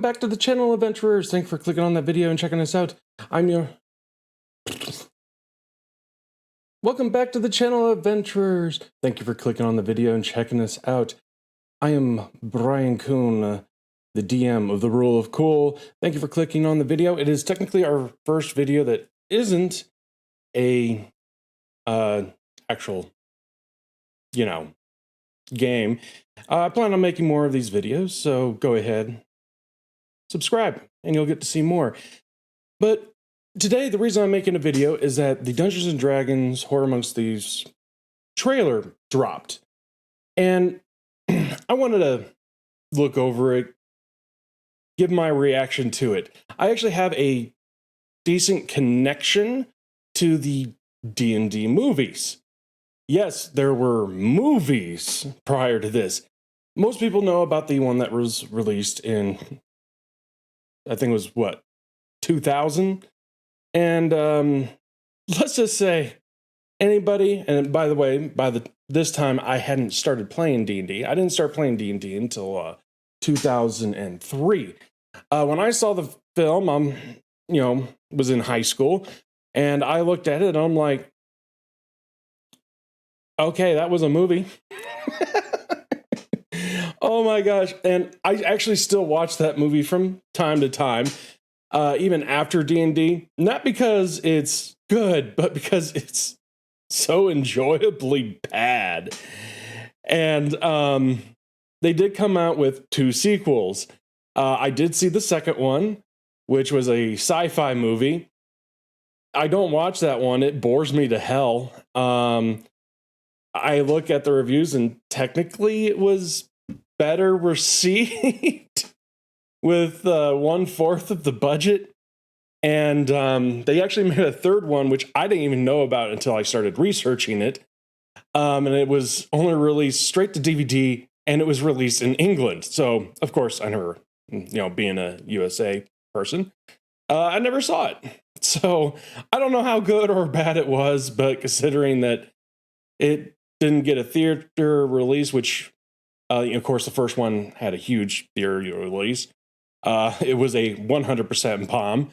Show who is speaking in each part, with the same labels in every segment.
Speaker 1: back to the channel, adventurers. Thanks for clicking on that video and checking us out. Welcome back to the channel, adventurers. Thank you for clicking on the video and checking us out. I am Brian Kuhn, the DM of the Rule of Cool. Thank you for clicking on the video. It is technically our first video that isn't a actual, game. I plan on making more of these videos, so go ahead, subscribe, and you'll get to see more. But today, the reason I'm making a video is that the Dungeons & Dragons Horror Amongst Thieves trailer dropped. And I wanted to look over it, give my reaction to it. I actually have a decent connection to the D&D movies. Yes, there were movies prior to this. Most people know about the one that was released in, I think it was, 2000? And let's just say anybody, and by the way, this time I hadn't started playing D&D. I didn't start playing D&D until 2003. When I saw the film, was in high school, and I looked at it and I'm like, okay, that was a movie. Oh my gosh. And I actually still watch that movie from time to time, even after D&D. Not because it's good, but because it's so enjoyably bad. And they did come out with 2 sequels. I did see the second one, which was a sci-fi movie. I don't watch that one. It bores me to hell. I look at the reviews and technically it was better received with 1/4 of the budget. And they actually made a third one, which I didn't even know about until I started researching it. And it was only released straight to DVD, and it was released in England. So, of course, I never, being a USA person, I never saw it. So I don't know how good or bad it was, but considering that it didn't get a theater release, which, of course, the first one had a huge theater release. It was a 100% bomb.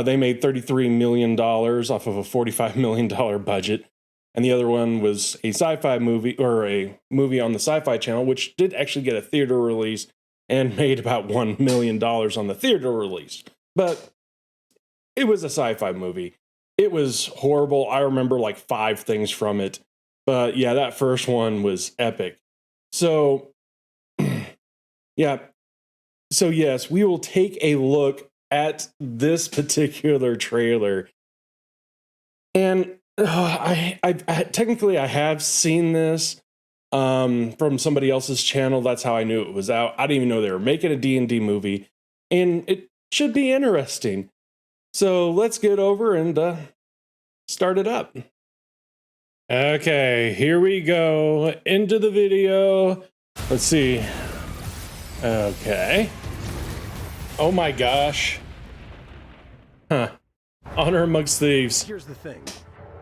Speaker 1: They made $33 million off of a $45 million budget. And the other one was a sci-fi movie, or a movie on the Sci-Fi Channel, which did actually get a theater release and made about $1 million on the theater release. But it was a sci-fi movie. It was horrible. I remember like 5 things from it. But yeah, that first one was epic. So, yeah. So yes, we will take a look at this particular trailer. And I technically I have seen this from somebody else's channel. That's how I knew it was out. I didn't even know they were making a D&D movie. And it should be interesting. So let's get over and start it up. Okay, here we go into the video. Let's see. Okay. Oh my gosh. Huh. Honor Amongst Thieves.
Speaker 2: Here's the thing.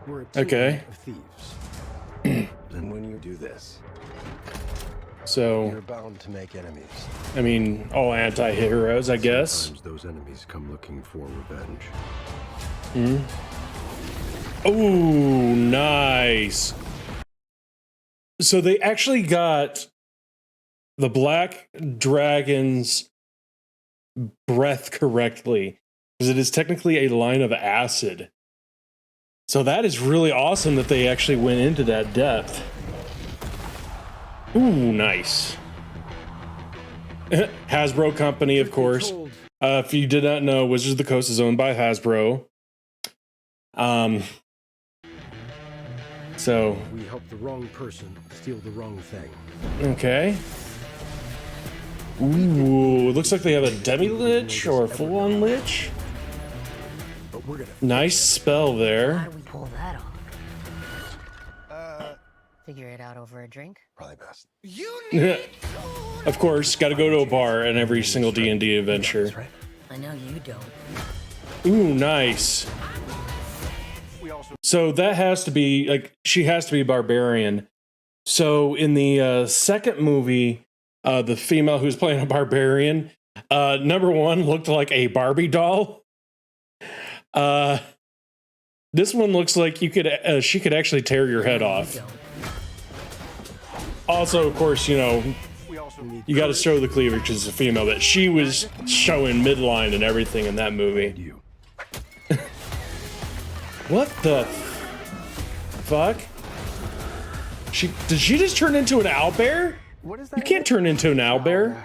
Speaker 2: We're a team of thieves. And when you do this,
Speaker 1: so
Speaker 2: you're bound to make enemies.
Speaker 1: I mean, all anti-heroes, I guess.
Speaker 2: Sometimes those enemies come looking for revenge.
Speaker 1: Oh, nice. So they actually got the Black Dragon's breath correctly, because it is technically a line of acid. So that is really awesome that they actually went into that depth. Ooh, nice. Hasbro company, of course. If you did not know, Wizards of the Coast is owned by Hasbro. So
Speaker 2: we help the wrong person steal the wrong thing.
Speaker 1: Okay. Ooh, looks like they have a demi-lich or a full-on lich.
Speaker 2: But we're gonna
Speaker 1: nice spell there.
Speaker 3: How do we pull that off? Figure it out over a drink?
Speaker 2: Probably best.
Speaker 1: Of course, got to go to a bar in every single D&D adventure.
Speaker 3: I know you don't.
Speaker 1: Ooh, nice. So that has to be, like, she has to be barbarian. So in the second movie, the female who's playing a barbarian, Number one looked like a Barbie doll. This one looks like she could actually tear your head off. Also, of course, you know, you got to show the cleavage as a female, but she was showing midline and everything in that movie. What the fuck? Did she just turn into an owlbear? You can't turn into an owlbear.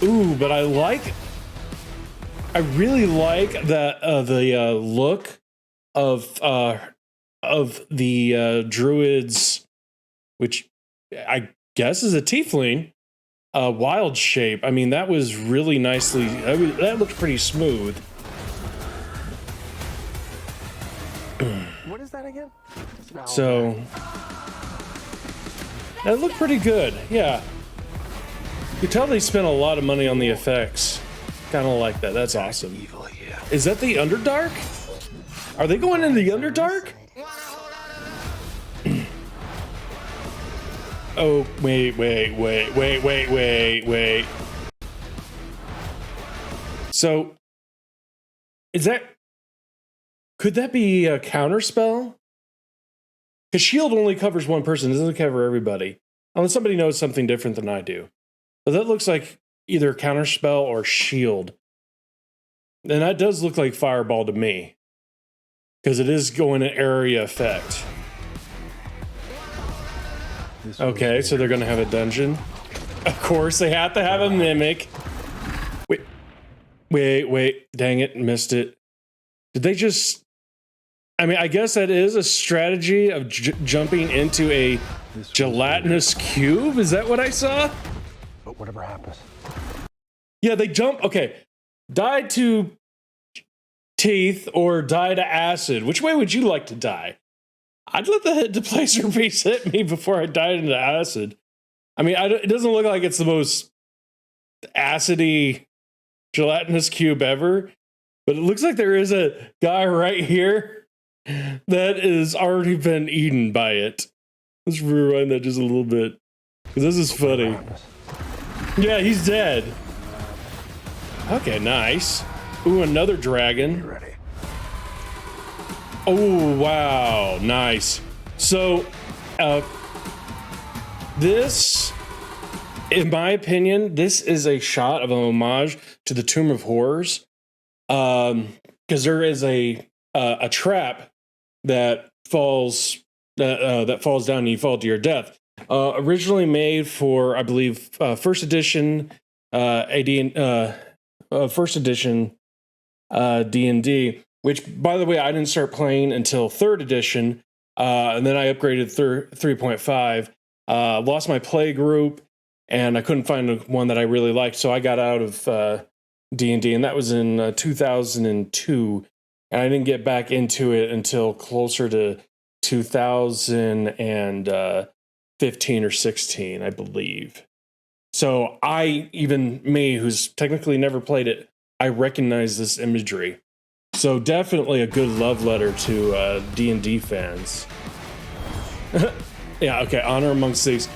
Speaker 1: Ooh, but I really like that the look of the druids, which I guess is a tiefling, wild shape. I mean, that was really nicely. That looked pretty smooth.
Speaker 2: What is that again?
Speaker 1: So that looked pretty good. Yeah, you can tell they spent a lot of money on the effects. Kind of like that. That's awesome. Is that the Underdark? Are they going into the Underdark? Oh, wait. So, could that be a counterspell? Because shield only covers one person, it doesn't cover everybody. Unless somebody knows something different than I do. But that looks like either counterspell or shield. And that does look like fireball to me. Because it is going to area effect. Okay, so they're going to have a dungeon. Of course, they have to have a mimic. Wait. Dang it, missed it. Did they just... I mean, I guess that is a strategy of jumping into a gelatinous cube? Is that what I saw?
Speaker 2: But whatever happens.
Speaker 1: Yeah, they jump... Okay. Die to teeth or die to acid. Which way would you like to die? I'd let the deplacer piece hit me before I died into acid. I mean, it doesn't look like it's the most acidy gelatinous cube ever, but it looks like there is a guy right here that has already been eaten by it. Let's rewind that just a little bit, because this is funny. Yeah, he's dead. Okay, nice. Ooh, another dragon. Oh, wow. Nice. So, this, in my opinion, this is a shot of an homage to the Tomb of Horrors. Because there is a trap that falls down and you fall to your death. Originally made for, I believe, first edition first edition D&D, which, by the way, I didn't start playing until 3rd edition, and then I upgraded 3.5, lost my play group, and I couldn't find one that I really liked, so I got out of D&D, and that was in 2002, and I didn't get back into it until closer to 2015 or 16, I believe. So me, who's technically never played it, I recognize this imagery. So definitely a good love letter to D&D fans. Yeah, okay, honor amongst thieves.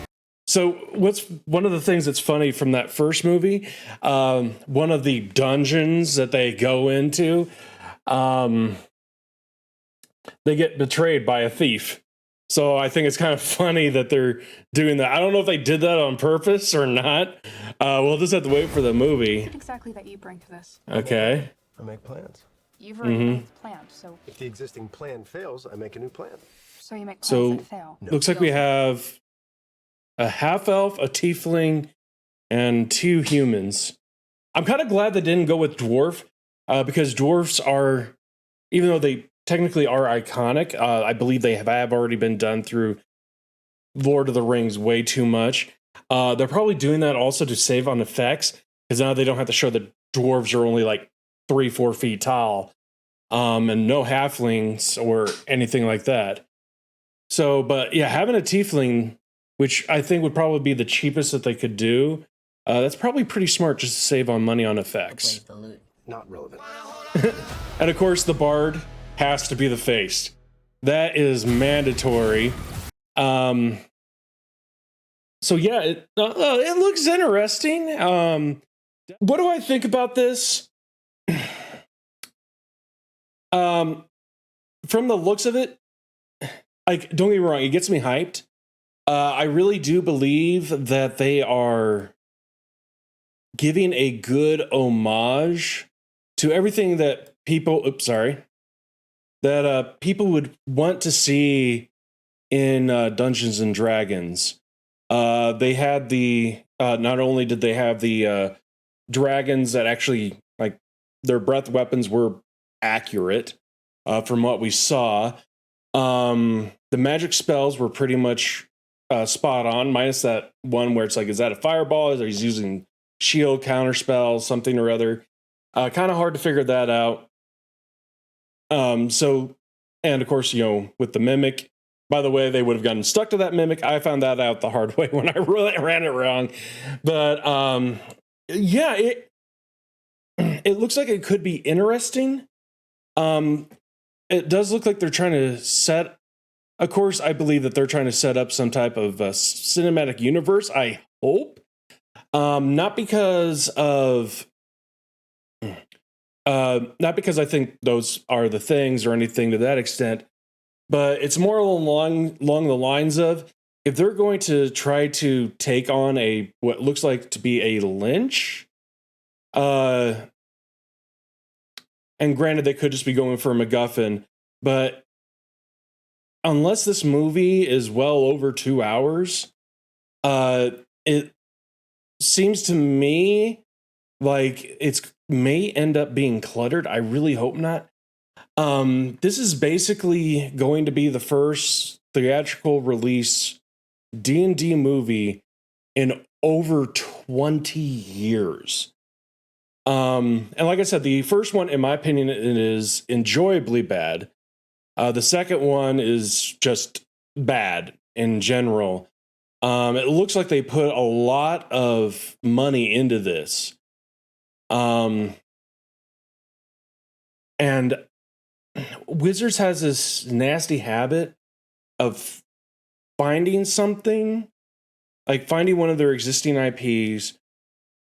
Speaker 1: So what's one of the things that's funny from that first movie, one of the dungeons that they go into, they get betrayed by a thief. So I think it's kind of funny that they're doing that. I don't know if they did that on purpose or not. We'll just have to wait for the movie.
Speaker 4: What exactly that you bring to this?
Speaker 1: Okay.
Speaker 2: I make plans.
Speaker 4: You've already made the plan, so...
Speaker 2: If the existing plan fails, I make a new plan.
Speaker 4: So you make plans that fail.
Speaker 1: Looks like we have a half-elf, a tiefling, and 2 humans. I'm kind of glad they didn't go with dwarf, because dwarfs are, even though they technically are iconic, I believe they have already been done through Lord of the Rings way too much. They're probably doing that also to save on effects, because now they don't have to show that dwarves are only like 3-4 feet tall, and no halflings or anything like that. So, but yeah, having a tiefling, which I think would probably be the cheapest that they could do, that's probably pretty smart just to save on money on effects.
Speaker 2: Not relevant.
Speaker 1: And of course, the bard has to be the face. That is mandatory. So yeah, it looks interesting. What do I think about this? From the looks of it, like, don't get me wrong, it gets me hyped. I really do believe that they are giving a good homage to everything that people. Oops, sorry. That people would want to see in Dungeons and Dragons. They had the. Not only did they have the dragons that actually, like, their breath weapons were accurate from what we saw. The magic spells were pretty much spot on, minus that one where it's like, is that a fireball? Is he's using shield, counter spells, something or other? Kind of hard to figure that out. So, and of course, with the mimic, by the way, they would have gotten stuck to that mimic. I found that out the hard way when I really ran it wrong. But yeah, it looks like it could be interesting. It does look like they're trying to set. Of course, I believe that they're trying to set up some type of cinematic universe. I hope, not because I think those are the things or anything to that extent, but it's more along the lines of, if they're going to try to take on what looks like to be a Lynch, and granted, they could just be going for a MacGuffin, but unless this movie is well over 2 hours, it seems to me like it's may end up being cluttered. I really hope not. This is basically going to be the first theatrical release D&D movie in over 20 years. And like I said, the first one, in my opinion, it is enjoyably bad. The second one is just bad in general. It looks like they put a lot of money into this. And Wizards has this nasty habit of finding something, like finding one of their existing IPs,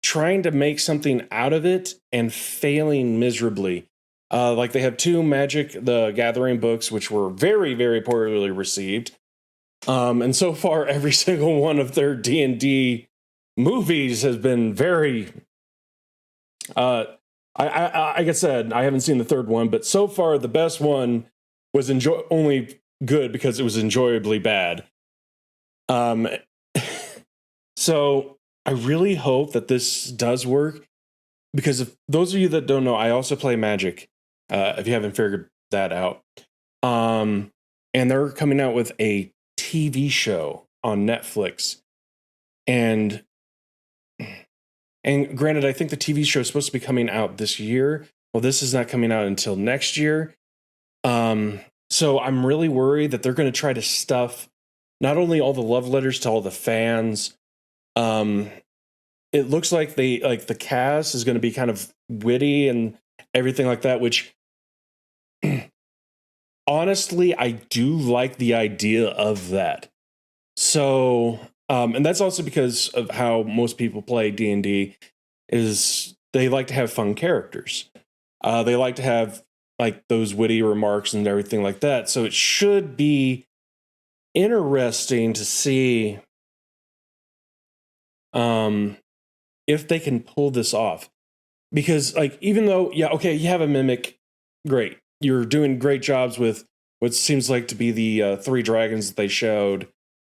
Speaker 1: trying to make something out of it, and failing miserably. Like, they have 2 Magic the Gathering books, which were very, very poorly received. And so far, every single one of their D&D movies has been very... like I said, I haven't seen the third one, but so far the best one was only good because it was enjoyably bad. So I really hope that this does work, because if those of you that don't know, I also play Magic. If you haven't figured that out, and they're coming out with a TV show on Netflix, and granted, I think the TV show is supposed to be coming out this year. Well, this is not coming out until next year. So I'm really worried that they're going to try to stuff not only all the love letters to all the fans. It looks like the cast is going to be kind of witty and everything like that, which honestly, I do like the idea of that. So, and that's also because of how most people play D&D, is they like to have fun characters. They like to have like those witty remarks and everything like that. So it should be interesting to see if they can pull this off. Because, like, even though, yeah, okay, you have a mimic, great. You're doing great jobs with what seems like to be the 3 dragons that they showed.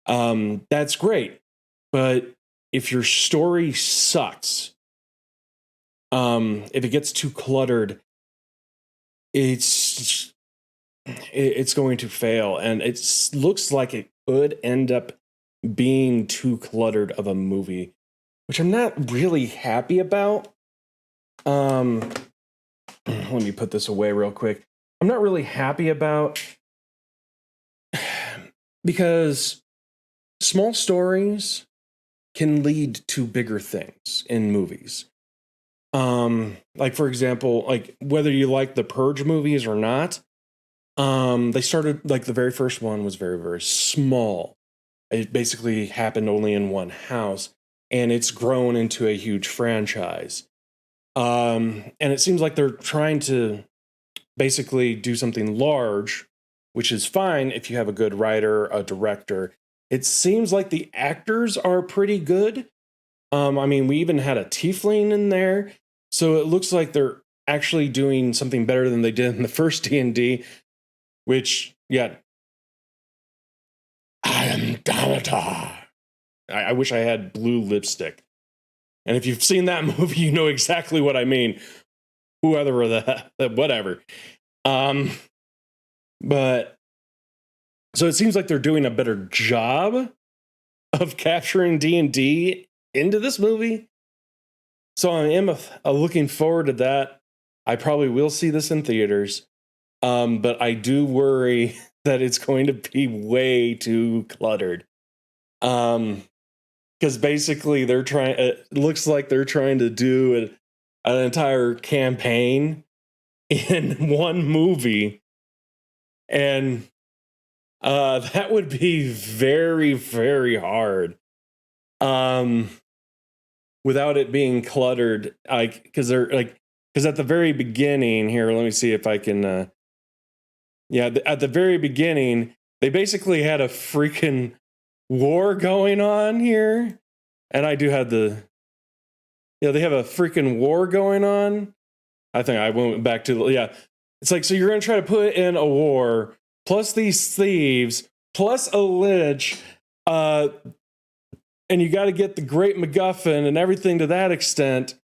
Speaker 1: That's great. But if your story sucks, if it gets too cluttered, it's going to fail. And it looks like it could end up being too cluttered of a movie, which I'm not really happy about. Let me put this away real quick. I'm not really happy about, because small stories can lead to bigger things in movies. Like, for example, like, whether you like the Purge movies or not, they started, like, the very first one was very, very small. it basically happened only in one house, and it's grown into a huge franchise. And it seems like they're trying to basically do something large, which is fine if you have a good writer, a director. It seems like the actors are pretty good. I mean, we even had a tiefling in there, so it looks like they're actually doing something better than they did in the first D&D, which, yeah, I am Dalatar. I wish I had blue lipstick. And if you've seen that movie, you know exactly what I mean. Whoever that, whatever. But so it seems like they're doing a better job of capturing D&D into this movie. So I am looking forward to that. I probably will see this in theaters. But I do worry that it's going to be way too cluttered. Because basically they're trying, it looks like they're trying to do an entire campaign in one movie. And that would be very, very hard. Without it being cluttered, because at the very beginning here, let me see if I can, at the very beginning, they basically had a freaking war going on here. And I do have they have a freaking war going on. I think I went back to, it's like, so you're going to try to put in a war, plus these thieves, plus a lich, and you got to get the Great MacGuffin and everything to that extent.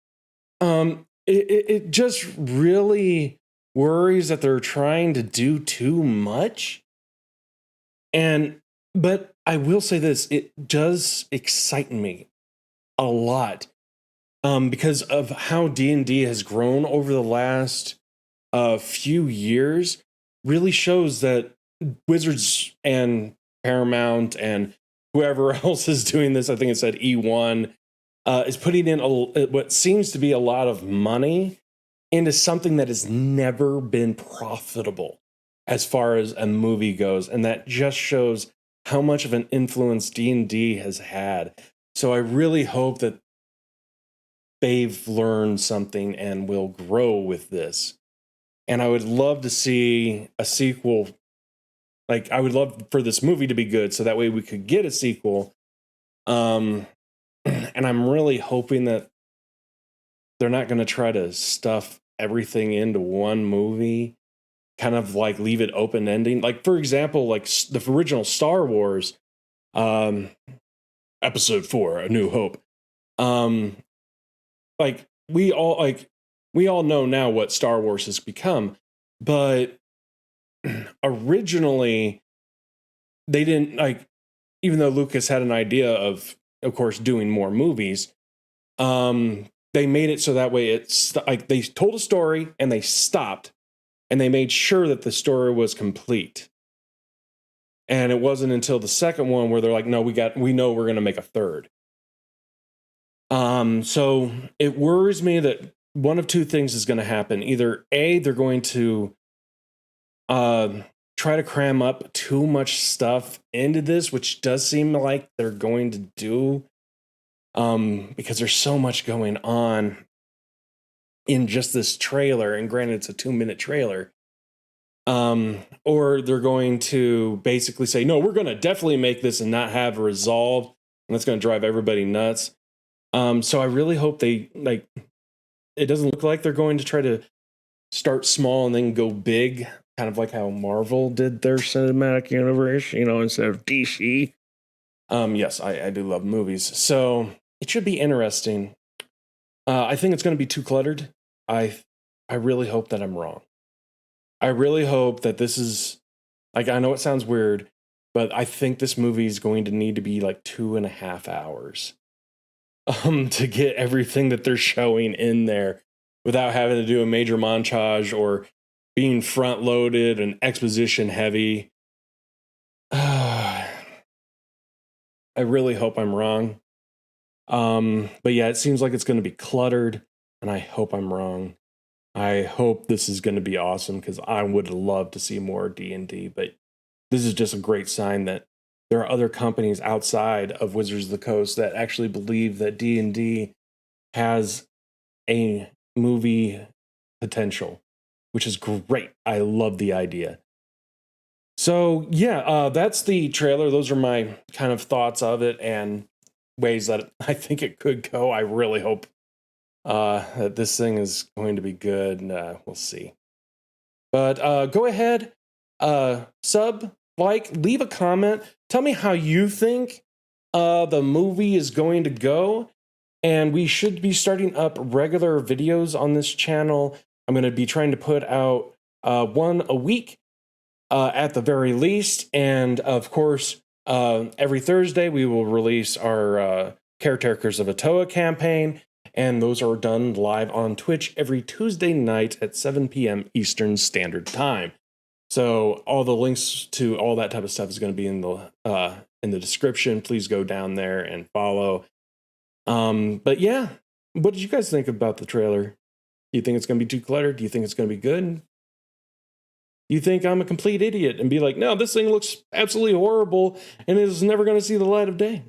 Speaker 1: It just really worries that they're trying to do too much. But I will say this, it does excite me a lot, because of how D&D has grown over the last few years. Really shows that Wizards and Paramount and whoever else is doing this, I think it said E1, is putting in what seems to be a lot of money into something that has never been profitable as far as a movie goes. And that just shows how much of an influence D&D has had. So I really hope that they've learned something and will grow with this. And I would love to see a sequel. Like, I would love for this movie to be good, so that way we could get a sequel. And I'm really hoping that they're not going to try to stuff everything into one movie, kind of like leave it open ending. Like, for example, like the original Star Wars, Episode 4, A New Hope. Like we all know now what Star Wars has become, but originally they didn't, like, even though Lucas had an idea of course doing more movies, they made it so that way it's like they told a story and they stopped and they made sure that the story was complete. And it wasn't until the second one where they're like, no, we know we're going to make a third. So it worries me that one of two things is going to happen. Either A, they're going to try to cram up too much stuff into this, which does seem like they're going to do, because there's so much going on in just this trailer. And granted, it's a 2-minute trailer. Or they're going to basically say, no, we're going to definitely make this and not have a resolve. And that's going to drive everybody nuts. So I really hope it doesn't look like they're going to try to start small and then go big, kind of like how Marvel did their cinematic universe, instead of DC. Yes, I do love movies. So it should be interesting. I think it's going to be too cluttered. I really hope that I'm wrong. I really hope that this is, like, I know it sounds weird, but I think this movie is going to need to be like 2.5 hours. To get everything that they're showing in there without having to do a major montage or being front loaded and exposition heavy. I really hope I'm wrong. But yeah, it seems like it's going to be cluttered, and I hope I'm wrong. I hope this is going to be awesome, because I would love to see more D&D, but this is just a great sign that there are other companies outside of Wizards of the Coast that actually believe that D&D has a movie potential, which is great. I love the idea. So yeah, that's the trailer. Those are my kind of thoughts of it and ways that I think it could go. I really hope that this thing is going to be good. We'll see. But go ahead, sub, like, leave a comment. Tell me how you think the movie is going to go. And we should be starting up regular videos on this channel. I'm going to be trying to put out one a week at the very least. And of course, every Thursday we will release our Caretakers of Atoa campaign. And those are done live on Twitch every Tuesday night at 7 p.m. Eastern Standard Time. So all the links to all that type of stuff is going to be in the description. Please go down there and follow. But yeah, what did you guys think about the trailer? Do you think it's going to be too cluttered? Do you think it's going to be good? Do you think I'm a complete idiot and be like, no, this thing looks absolutely horrible and is never going to see the light of day?